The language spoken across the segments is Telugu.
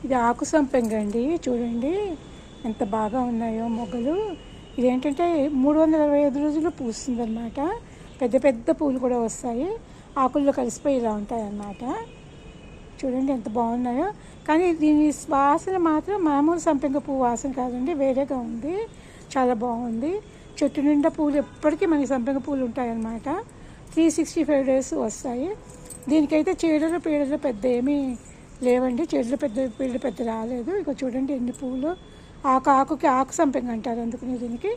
ఇది ఆకు సంపెంగ అండి. చూడండి ఎంత బాగా ఉన్నాయో మొగ్గలు. ఇదేంటంటే 365 రోజులు పూస్తుంది అనమాట. పెద్ద పెద్ద పూలు కూడా వస్తాయి, ఆకుల్లో కలిసిపోయి ఇలా ఉంటాయి అన్నమాట. చూడండి ఎంత బాగున్నాయో. కానీ దీని వాసన మాత్రం మామూలు సంపెంగ పువ్వు వాసన కాదండి, వేరేగా ఉంది. చాలా బాగుంది. చెట్టు నిండా పూలు ఎప్పటికీ మనకి సంపెంగ పూలు ఉంటాయన్నమాట. 365 డేస్ వస్తాయి. దీనికైతే చీడలు పీడలు పెద్ద ఏమీ లేవండి. చీడలు పీడలు పెద్ద రాలేదు. ఇక చూడండి ఎన్ని పూలు. ఆకుకి ఆకు సంపెంగ అంటారు అందుకని దీనికి.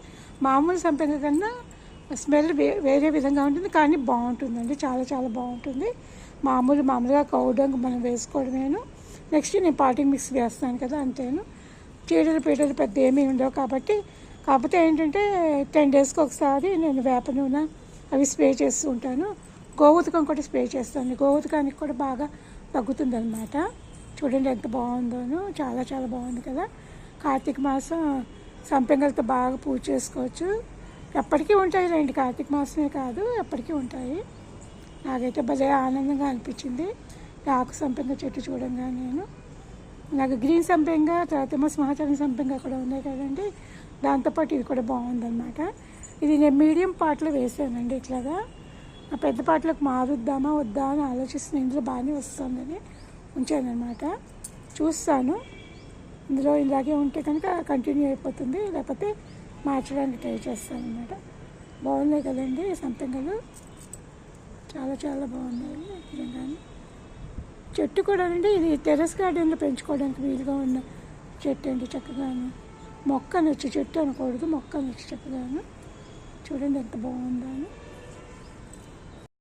మామూలు సంపెంగ కన్నా స్మెల్ వేరే విధంగా ఉంటుంది, కానీ బాగుంటుందండి. చాలా చాలా బాగుంటుంది. మామూలుగా కౌడంగ్ మనం వేసుకోవడమేను. నెక్స్ట్ నేను పాటింగ్ మిక్స్ వేస్తాను కదా, అంతేను. చీడలు పీడలు పెద్ద ఏమీ ఉండవు కాబట్టి. కాకపోతే ఏంటంటే 10 డేస్కి ఒకసారి నేను వేప నూనె అవి స్ప్రే చేస్తూ ఉంటాను. గోవుతకం కూడా స్ప్రే చేస్తాను. గోవుతకానికి కూడా బాగా తగ్గుతుంది అనమాట. చూడండి ఎంత బాగుందోను. చాలా చాలా బాగుంది కదా. కార్తీక మాసం సంపెంగలతో బాగా పూజ చేసుకోవచ్చు. ఎప్పటికీ ఉంటాయి రండి, కార్తీక మాసమే కాదు ఎప్పటికీ ఉంటాయి. నాకైతే భలే ఆనందంగా అనిపించింది ఆకు సంపెంగ చెట్టు చూడంగా. నాకు గ్రీన్ సంపెంగ, తర్వాత ఏమో సింహాచలం సంపెంగ కూడా ఉన్నాయి కదండి, దాంతోపాటు ఇది కూడా బాగుందన్నమాట. ఇది నేను మీడియం పాటలో వేసానండి. ఇట్లాగా ఆ పెద్ద పాటలకు మారుద్దామా వద్దా అని ఆలోచిస్తున్న. ఇందులో బాగానే వస్తుందని ఉంచానమాట. చూస్తాను, ఇందులో ఇలాగే ఉంటే కనుక కంటిన్యూ అయిపోతుంది, లేకపోతే మార్చడానికి ట్రై చేస్తాను అనమాట. బాగున్నాయి కదండి సంపెంగలు, చాలా చాలా బాగున్నాయి నిజంగానే. చెట్టు కూడా అండి ఇది టెర్రస్ గార్డెన్లో పెంచుకోవడానికి వీలుగా ఉన్న చెట్టు అండి. చక్కగాను మొక్క నచ్చి, చెట్టు అనకూడదు, మొక్క నచ్చి చక్కగాను. చూడండి ఎంత బాగుందో.